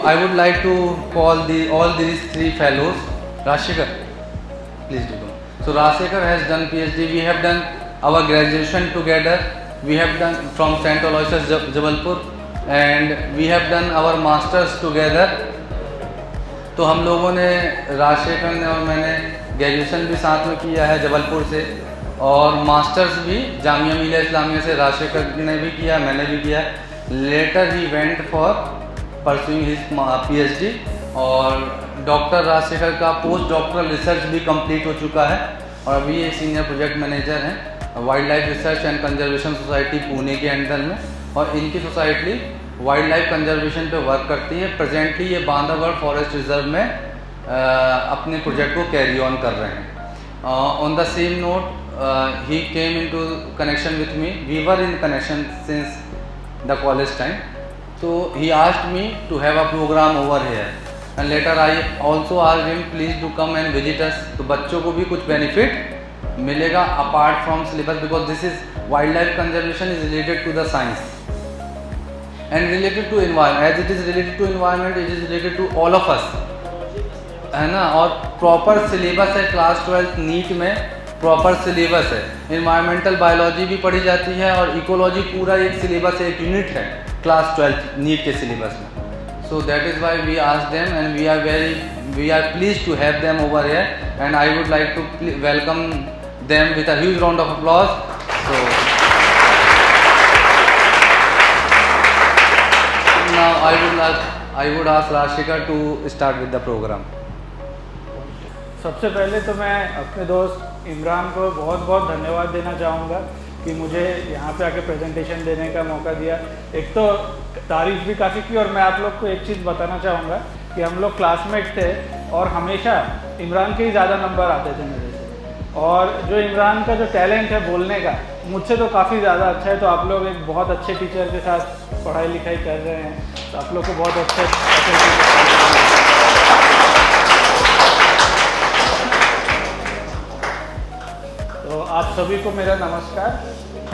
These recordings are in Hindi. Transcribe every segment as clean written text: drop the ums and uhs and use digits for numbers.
I would like to call all these three fellows. Rashikar, please do. So Rashikar has done PhD. We have done our graduation together. We have done from St. Aloysius Jabalpur, and we have done our masters together. तो हम लोगों ने राजशेखर ने और मैंने ग्रेजुएशन भी साथ में किया है जबलपुर से, और मास्टर्स भी जामिया मिलिया इस्लामिया से राजशेखर ने भी किया, मैंने भी किया। Later he went for pursuing his PhD, और डॉक्टर राजशेखर का पोस्ट डॉक्टरल रिसर्च भी कंप्लीट हो चुका है, और अभी ये सीनियर प्रोजेक्ट मैनेजर हैं wild life research and conservation society Pune के अंडर में, और इनकी सोसाइटी वाइल्ड लाइफ कंजर्वेशन पे वर्क करती है। प्रेजेंटली ये बांधवगढ़ फॉरेस्ट रिजर्व में अपने प्रोजेक्ट को कैरी ऑन कर रहे हैं। On the same note he came into connection with me, we were in connection since the college time, so he asked me to have a program over here, and later I also asked him please to come and visit us। तो बच्चों को भी कुछ बेनिफिट मिलेगा apart from syllabus, because this is wildlife conservation is related to the science and related to environment, as it is related to environment it is related to all of us, है ना। और प्रॉपर सिलेबस है, क्लास 12 नीट में प्रॉपर सिलेबस है, इन्वायरमेंटल बायोलॉजी भी पढ़ी जाती है और इकोलॉजी पूरा एक सिलेबस है, एक यूनिट है क्लास 12 नीट के सिलेबस में। So that is why we asked them and we are pleased to have them over here, and I would like to welcome them with a huge round of applause. So now I would ask Rashikar to start with the program. सबसे पहले तो मैं अपने दोस्त इमरान को बहुत बहुत धन्यवाद देना चाहूँगा कि मुझे यहाँ पे आके प्रेजेंटेशन देने का मौका दिया। एक तो तारीफ भी काफ़ी की, और मैं आप लोग को एक चीज़ बताना चाहूँगा कि हम लोग क्लासमेट थे और हमेशा इमरान के ही ज़्यादा नंबर आते थे मेरे से, और जो इमरान का जो टैलेंट है बोलने का मुझसे तो काफ़ी ज़्यादा अच्छा है। तो आप लोग एक बहुत अच्छे टीचर के साथ पढ़ाई लिखाई कर रहे हैं, तो आप लोग को बहुत अच्छे तो आप सभी को मेरा नमस्कार।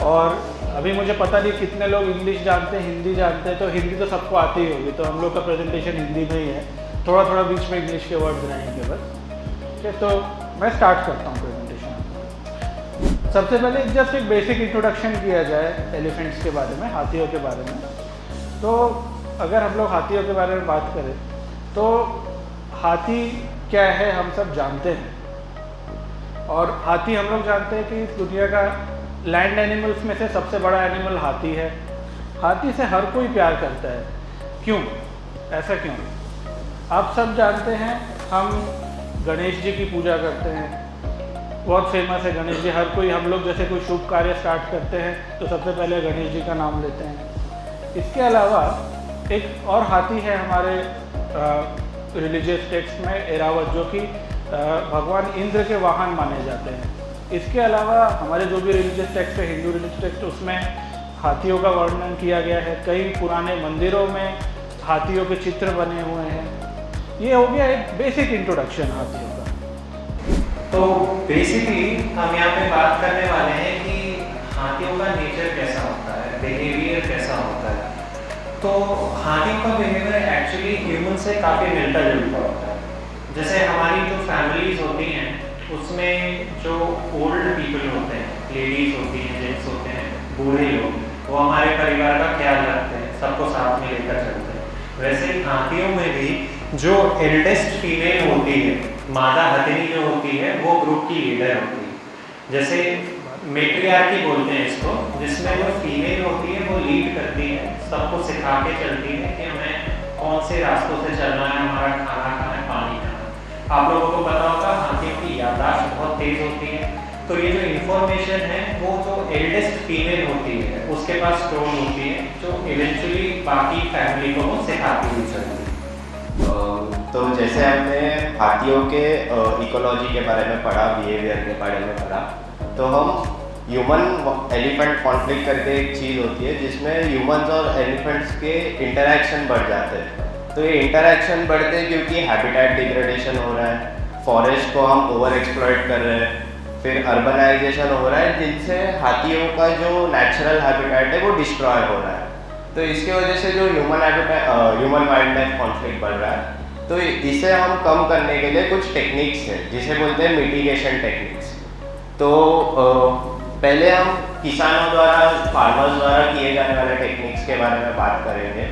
और अभी मुझे पता नहीं कितने लोग इंग्लिश जानते हैं, हिंदी जानते हैं, तो हिंदी तो सबको आती ही होगी, तो हम लोग का प्रेजेंटेशन हिंदी में ही है, थोड़ा थोड़ा बीच में इंग्लिश के वर्ड्स रहेंगे बस। ठीक है, तो मैं स्टार्ट करता हूँ प्रेजेंटेशन। सबसे पहले जस्ट एक बेसिक इंट्रोडक्शन किया जाए एलिफेंट्स के बारे में, हाथियों के बारे में। तो अगर हम लोग हाथियों के बारे में बात करें तो हाथी क्या है हम सब जानते हैं, और हाथी हम लोग जानते हैं कि दुनिया का लैंड एनिमल्स में से सबसे बड़ा एनिमल हाथी है। हाथी से हर कोई प्यार करता है, क्यों, ऐसा क्यों? आप सब जानते हैं हम गणेश जी की पूजा करते हैं, बहुत फेमस है गणेश जी। हर कोई, हम लोग जैसे कोई शुभ कार्य स्टार्ट करते हैं तो सबसे पहले गणेश जी का नाम लेते हैं। इसके अलावा एक और हाथी है हमारे रिलीजियस टेक्स्ट में, एरावत, जो कि भगवान इंद्र के वाहन माने जाते हैं। इसके अलावा हमारे जो भी रिलीजियस टेक्स्ट है, हिंदू रिलीजियस टेक्स्ट, उसमें हाथियों का वर्णन किया गया है। कई पुराने मंदिरों में हाथियों के चित्र बने हुए हैं। ये हो गया एक बेसिक इंट्रोडक्शन हाथियों का। तो बेसिकली हम यहाँ पे बात करने वाले हैं कि हाथियों का नेचर कैसा होता है, बिहेवियर कैसा होता है। तो हाथियों का बिहेवियर एक्चुअली ह्यूमन से काफ़ी मिलता जुलता होता है। जैसे हमारी जो फैमिलीज होती हैं उसमें जो ओल्ड पीपल होते हैं, लेडीज़ होती हैं, जेंट्स होते हैं, बूढ़े लोग, वो हमारे परिवार का ख्याल रखते हैं, सबको साथ में लेकर चलते हैं। वैसे ही हाथियों में भी जो एल्डेस्ट फीमेल होती है, मादा हथिनी जो होती है, वो ग्रुप की लीडर होती है। जैसे मेट्रियार्की बोलते हैं इसको, जिसमें जो फीमेल होती है वो लीड करती है, सबको सिखा के चलती है कि हमें कौन से रास्तों से चलना है, हमारा खाना खाना है, पानी खाना है। आप लोगों को पता होगा हाथियों की याददाश्त बहुत तेज होती है, तो ये जो इन्फॉर्मेशन है वो जो एल्डेस्ट फीमेल होती है उसके पास स्टोर होती है, जो इवेंचुअली बाकी फैमिली को वो सिखाती हुई चलती है। तो जैसे हमने हाथियों के इकोलॉजी के बारे में पढ़ा, बिहेवियर के बारे में पढ़ा, तो हम ह्यूमन एलिफेंट कॉन्फ्लिक्ट करके एक चीज़ होती है जिसमें ह्यूमंस और एलिफेंट्स के इंटरेक्शन बढ़ जाते हैं। तो ये इंटरेक्शन बढ़ते हैं क्योंकि हैबिटेट डिग्रेडेशन हो रहा है, फॉरेस्ट को हम ओवर एक्सप्लॉइट कर रहे हैं, फिर अर्बनाइजेशन हो रहा है, जिनसे हाथियों का जो नेचुरल हैबिटेट है वो डिस्ट्रॉय हो रहा है। तो इसकी वजह से जो ह्यूमन वाइल्ड लाइफ कॉन्फ्लिक्ट बढ़ रहा है, तो इसे हम कम करने के लिए कुछ टेक्निक्स है जिसे बोलते हैं मिटिगेशन टेक्निक्स। तो पहले हम किसानों द्वारा, फार्मर्स द्वारा किए जाने वाले टेक्निक्स के बारे में बात करेंगे,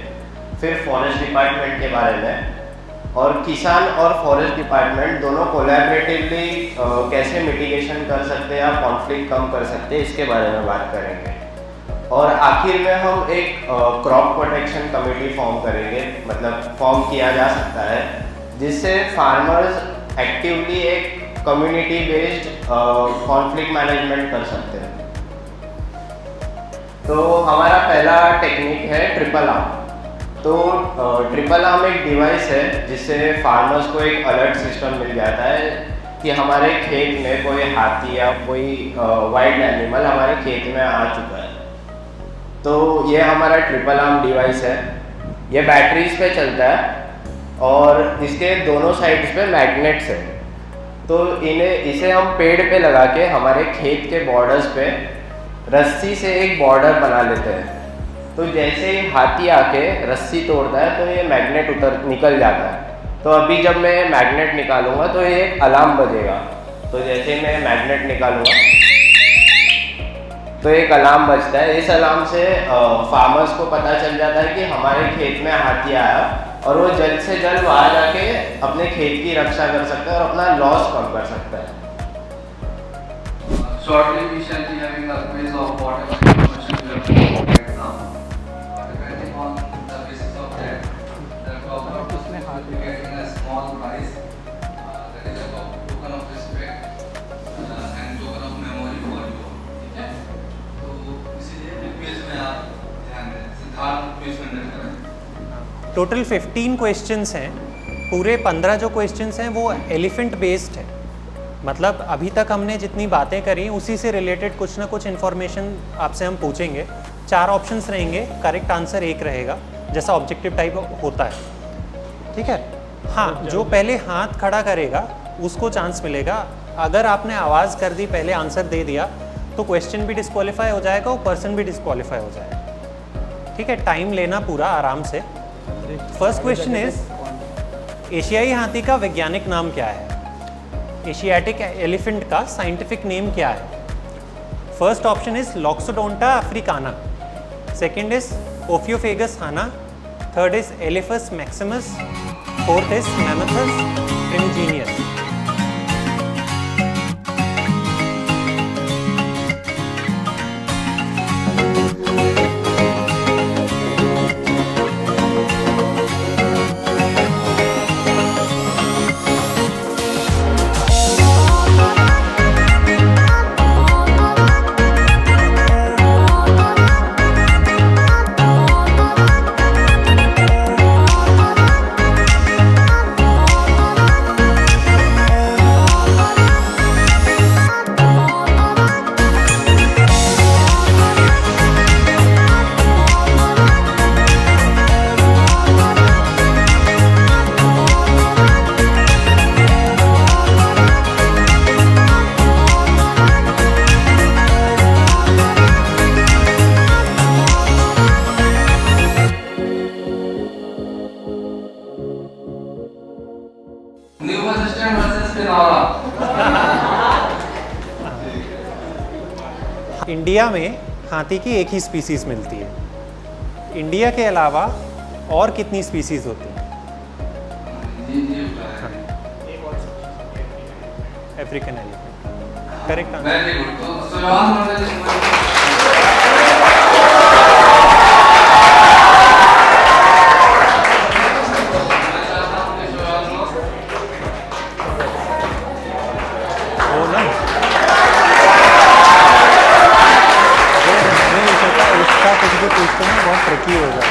फिर फॉरेस्ट डिपार्टमेंट के बारे में, और किसान और फॉरेस्ट डिपार्टमेंट दोनों कोलैबोरेटिवली कैसे मिटिगेशन कर सकते हैं या कॉन्फ्लिक्ट कम कर सकते हैं इसके बारे में बात करेंगे। और आखिर में हम एक क्रॉप प्रोटेक्शन कमेटी फॉर्म करेंगे, मतलब फॉर्म किया जा सकता है, जिससे फार्मर्स एक्टिवली एक कम्युनिटी बेस्ड कॉन्फ्लिक्ट मैनेजमेंट कर सकते हैं। तो हमारा पहला टेक्निक है ट्रिपल आर्म। तो ट्रिपल आर्म एक डिवाइस है जिससे फार्मर्स को एक अलर्ट सिस्टम मिल जाता है कि हमारे खेत में कोई हाथी या कोई वाइल्ड एनिमल हमारे खेत में आ चुका है। तो ये हमारा ट्रिपल आर्म डिवाइस है, ये बैटरीज पे चलता है और इसके दोनों साइड्स पे मैग्नेट्स है। तो इसे हम पेड़ पे लगा के हमारे खेत के बॉर्डर्स पे रस्सी से एक बॉर्डर बना लेते हैं। तो जैसे ही हाथी आके रस्सी तोड़ता है तो ये मैग्नेट निकल जाता है। तो अभी जब मैं मैग्नेट निकालूंगा तो ये एक अलार्म बजेगा। तो जैसे मैं मैग्नेट निकालूंगा तो एक अलार्म बजता है। इस अलार्म से फार्मर्स को पता चल जाता है कि हमारे खेत में हाथी आया, और वो जल्द से जल्द वहाँ जाके अपने खेत की रक्षा कर सकता है और अपना लॉस कम कर सकता है। Shortly we shall be having a quiz of whatever information we have to get now. Depending on the basis of that, the topper will be getting a small prize. That is a token of respect and token of memory for you. ठीक है? तो इसीलिए quiz में आप ध्यान दें। सिद्धार्थ quiz कंडक्ट करें। टोटल 15 क्वेश्चंस हैं। पूरे 15 जो क्वेश्चंस हैं वो एलिफेंट बेस्ड है। मतलब अभी तक हमने जितनी बातें करी उसी से रिलेटेड कुछ ना कुछ इन्फॉर्मेशन आपसे हम पूछेंगे। 4 ऑप्शंस रहेंगे, करेक्ट आंसर एक रहेगा, जैसा ऑब्जेक्टिव टाइप होता है। ठीक है, हाँ, जो पहले हाथ खड़ा करेगा उसको चांस मिलेगा। अगर आपने आवाज़ कर दी, पहले आंसर दे दिया, तो क्वेश्चन भी डिस्क्वालीफाई हो जाएगा और पर्सन भी डिस्क्वालीफाई हो जाएगा। ठीक है, टाइम लेना पूरा आराम से। फर्स्ट क्वेश्चन इज, एशियाई हाथी का वैज्ञानिक नाम क्या है? एशियाटिक एलिफेंट का साइंटिफिक नेम क्या है? First option is Loxodonta africana, second is Ophiophagus hannah, third is Elephas maximus, fourth is Mammuthus primigenius. New bus stand versus Pinaura. India में हाथी की एक ही स्पीसीज मिलती है। इंडिया के अलावा और कितनी स्पीसीज होती हैं? African elephant, correct answer. Very good. तो सुजान मंडल उसका कुछ भी पूछते हैं बहुत ट्रिकी हो जाता है।